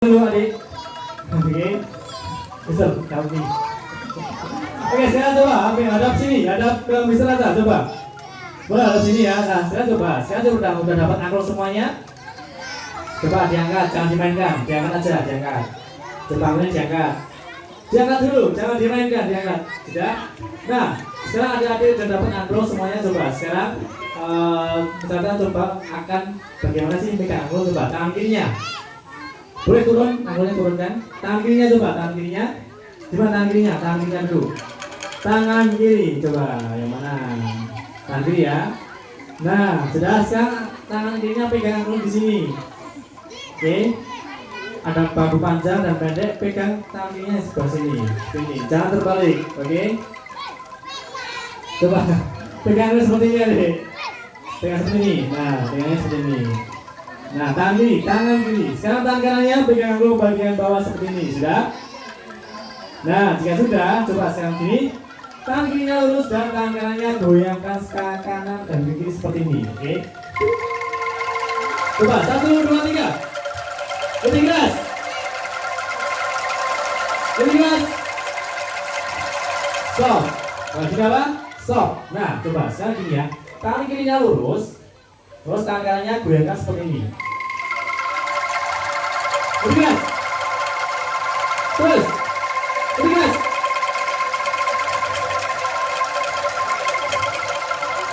Dulu adik. Oke. Misal, kami. Oke, saya coba hadap sini, hadap ke Mister Atta, coba. Boleh hadap sini ya. Nah, saya coba. Saya udah dapat angklung semuanya. Coba diangkat, jangan dimainkan. Diangkat aja, diangkat. Coba ini diangkat. Diangkat dulu, jangan dimainkan, diangkat. Sudah. Nah, sekarang adik-adik sudah dapat angklung semuanya. Coba sekarang misalnya coba akan bagaimana sih megang angklung, coba tangan kirinya. Boleh turun, anggulnya turunkan. Tangan kirinya coba, tangan kirinya. Coba tangan kirinya, tangan kirinya dulu. Tangan kiri, coba yang mana? Tangan kiri ya. Nah, sudah sekarang tangan kirinya pegang angklung di sini. Oke. Ada bahu panjang dan pendek, pegang tangan kirinya di sebelah sini. Sini, jangan terbalik, oke? Coba pegang seperti ini, adik. Pegang seperti ini. Nah, pegangnya seperti ini. Nah, tangan kiri. Sekarang tangan kanannya pegang angklung bagian bawah seperti ini, sudah? Nah, jika sudah, coba sekarang kiri. Tangan kirinya lurus dan tangan kanannya goyangkan ke kanan dan ke kiri seperti ini, oke? Coba, 1, 2, 3. Lebih keras. Lebih keras. Stop. Sudah apa? Stop. Nah, coba sekarang gini ya. Tangan kirinya lurus. Terus tangan kanannya goyangkan seperti ini. Lebih keras. Terus. Lebih keras.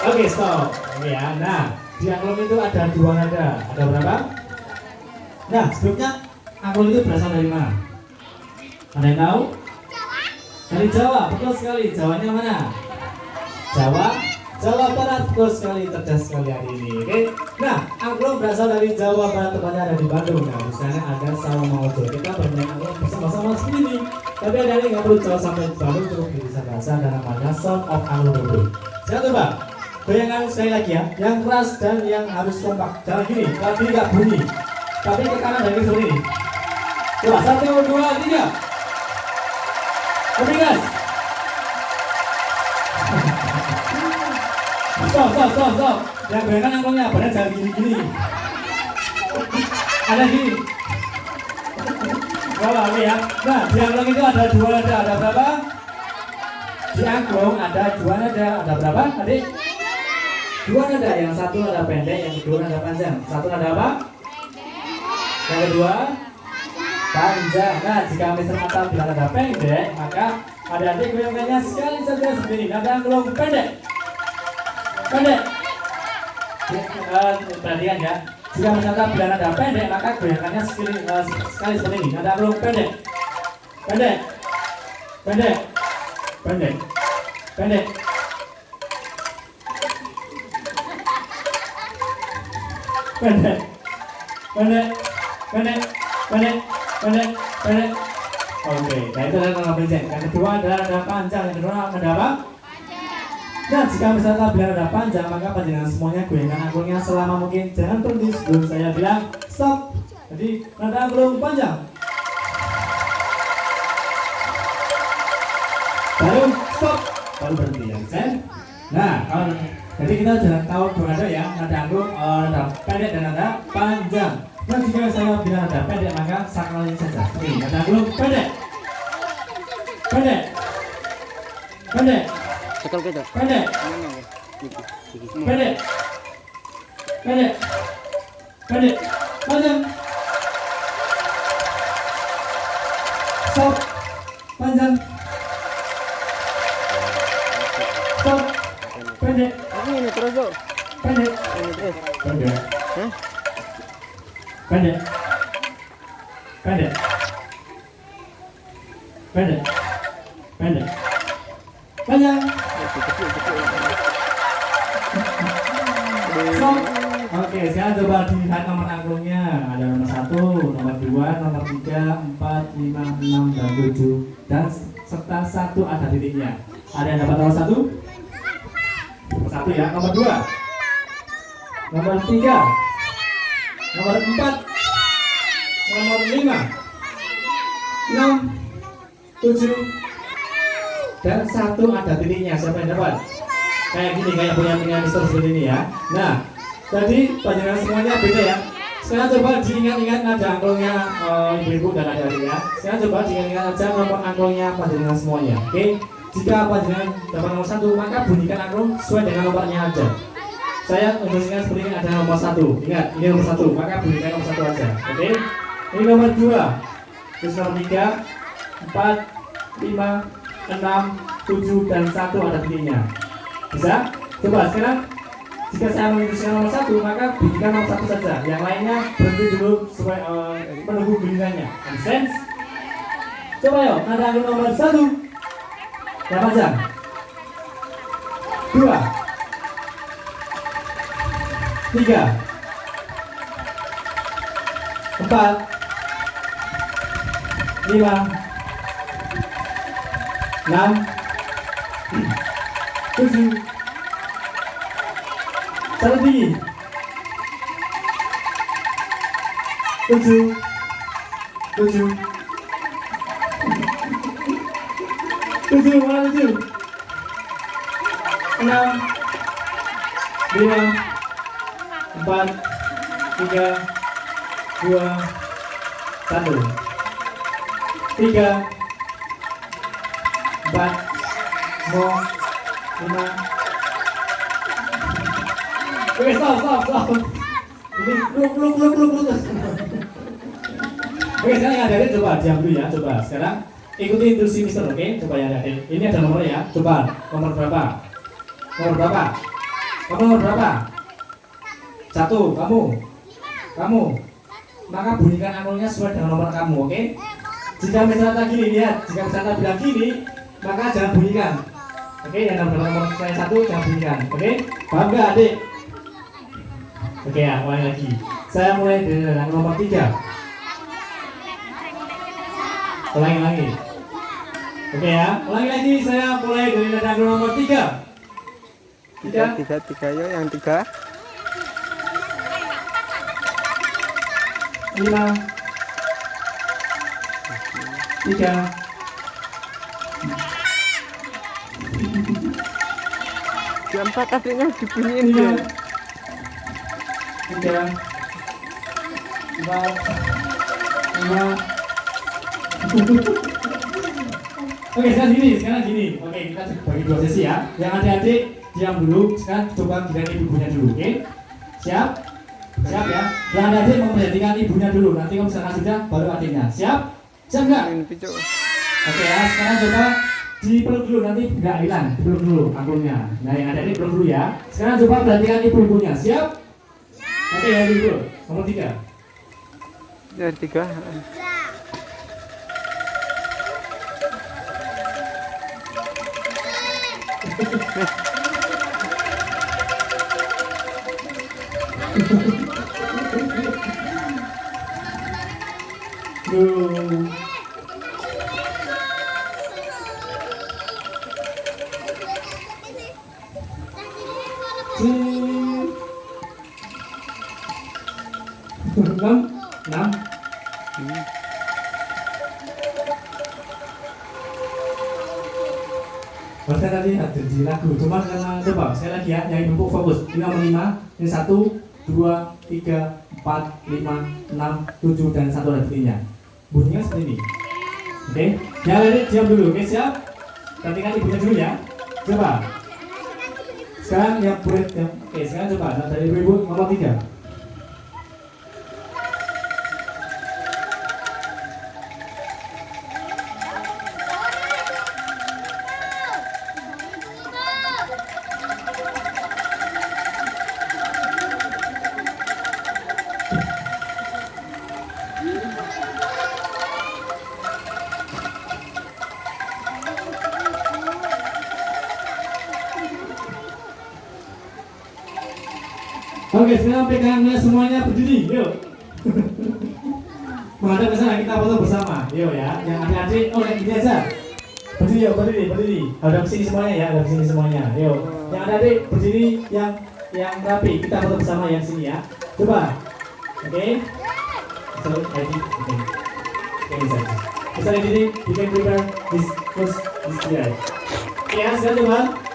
Oke, stop. Oke ya. Nah, di angklung itu ada 2 nada. Ada berapa? Nah, sebelumnya angklung itu berasal dari mana? Ada yang tahu? Dari Jawa. Betul sekali. Jawanya mana? Jawa Barat, betul sekali, cerdas sekali hari ini. Oke. Nah, angklung berasal dari Jawa Barat, tepatnya ada di Bandung. Nah, di sana ada Sawomaojo. Kita bermain angklung bersama-sama seperti ini. Tapi ada yang nggak perlu jauh sampai Bandung, cukup bisa bahasa dan namanya Sound of Angklung dulu. Saya coba bayangkan sekali lagi ya, yang keras dan yang harus kompak. Jangan gini, tapi nggak bunyi. Tapi ke kanan dan ke seperti ini. Coba 1, 2, 3. Lebih keras. Stop. Yang bayangkan angklungnya, badan jangan gini-gini. Ada gini. Oke ya. Nah, di angklung itu ada 2 nada. Ada berapa? Di angklung ada 2 nada. Ada berapa, adik? 2 nada. Yang satu nada pendek, yang kedua nada panjang. Satu nada apa? Yang kedua panjang. Nah, jika Mister Atta bilang nada pendek, maka adik-adik goyangkannya sekali saja sendiri. Nada angklung pendek. Pendek. Perhatikan ya. Jika misalkan bila nada pendek, maka goyangkannya sekali seperti ini. Nada angklung pendek. Pendek. Pendek. Pendek. Pendek. Pendek. Pendek. Pendek. Pendek. Pendek. Pendek. Oke, nah itu adalah nada pendek. Yang kedua adalah nada panjang. Yang kedua nada apa? Nah, jika misalnya bila nada panjang, maka panjangan semuanya goyangkan angklungnya selama mungkin. Jangan berhenti sebelum saya bilang stop. Jadi nada angklung panjang. Baru stop. Baru berhenti ya, Sen. Nah, kalau jadi kita sudah tahu 2 nada ya, nada angklung, nada pendek dan nada panjang. Nah, jika saya bilang nada pendek, maka saklin saja. Ini nada angklung pendek. Pendek. Pendek. Pendek. Pendek. Pendek. Pendek. Pendek. Panjang. Stop. Panjang. Stop. Pendek. Ini terus dong. Pendek. Ini terus. Pendek. Hah? Pendek. Pendek. Pendek. Pendek. Panjang. Stop. Oke, sekarang coba dilihat nomor angklungnya. Ada nomor 1, nomor 2, nomor 3, 4, 5, 6, dan 7. Dan serta 1 ada titiknya. Ada yang dapat nomor 1? Nomor 1 ya. Nomor 2, nomor 3, nomor 4, nomor 5, 6, 7, dan 1 ada titiknya. Siapa yang dapat? Kayak gini, kayak punya Mister seperti ini ya. Nah, tadi panjangan semuanya beda ya. Sekarang coba diingat-ingat ada angklungnya ibu-ibu dan adik-adik ya. Sekarang coba diingat-ingat aja nomor angklungnya panjenengan semuanya. Oke? Jika panjenengan dapat nomor 1, maka bunyikan angklung sesuai dengan nomornya aja. Saya instruksikan seperti ini, ada nomor 1. Ingat, ini nomor 1, maka bunyikan nomor 1 aja. Oke? Ini nomor 2. Terus nomor 3, 4, 5, 6, 7 dan 1 ada bunyinya. Bisa? Coba sekarang jika saya menginstruksikan nomor 1, maka bunyikan nomor 1 saja. Yang lainnya berhenti dulu supaya menunggu bunyikannya. Understand? Coba yuk, nada angklung nomor 1. Yang panjang. 2, 3, 4, 5, 6, 7. Satu tinggi. 7, 7, 7, mana 7? 6, 5, 4, 3, 2, 1. 3, 4, 5. Oke, stop. Ini peluk. Oke, sekarang yang ada coba diam dulu ya, coba. Sekarang ikuti instruksi Mister, oke? Coba ya, adik. Ini ada nomornya ya. Coba, nomor berapa? Nomor berapa? Kamu nomor berapa? 1, kamu. Maka bunyikan angklungnya sesuai dengan nomor kamu, oke? Jika misalnya gini, lihat. Jika misalnya bilang gini, maka jangan bunyikan. Oke, yang nomor saya 1 jangan bunyikan. Oke? Paham nggak, adik? Oke ya, mulai lagi. Saya mulai dari nomor 3. Ulangi lagi. Oke ya, ulangi lagi. Saya mulai dari nada nomor 3. 3 yuk, yang 3. 5, 3, 4 adiknya dibunyiin ya. 3, 4, 5. Oke, sekarang gini. Oke, kita bagi 2 sesi ya. Yang adik-adik diam dulu. Sekarang coba giliran ibunya dulu, oke? Siap? Siap ya. Yang adik-adik memperhatikan ibunya dulu. Nanti kalau misalkan sudah, baru adiknya. Siap? Siap nggak? Oke ya. Sekarang coba dipeluk dulu, nanti nggak hilang. Dipeluk dulu angklungnya. Nah, yang adik-adik peluk dulu ya. Sekarang coba perhatikan ibu-ibunya. Siap? Oke ya, dulu. Nomor 3. Yang 3. Enam. Bahkan tadi ada di lagu, cuma karena coba saya lagi ya, yang ibu fokus. Ini nomor 5, ini 1, 2, 3, 4, 5, 6, 7 dan 1 ada bunyinya. Bunyinya seperti ini. Oke, yang lain diam dulu. Oke, siap? Perhatikan ibunya dulu ya. Coba. Sekarang yang murid yang oke, sekarang coba dari ibu nomor 3. Oke, sekarang pegangnya semuanya berdiri, yuk. Menghadap ke sana, kita foto bersama, yuk ya. Yang adik-adik, yang gini aja. Berdiri, yuk, berdiri. Hadap sini semuanya ya, hadap sini semuanya, yuk. Yang adik-adik berdiri, yang rapi, kita foto bersama yang sini ya. Coba, oke. Oke, bisa. Bisa diri, bikin prepare this first this year. Ya, sekarang coba.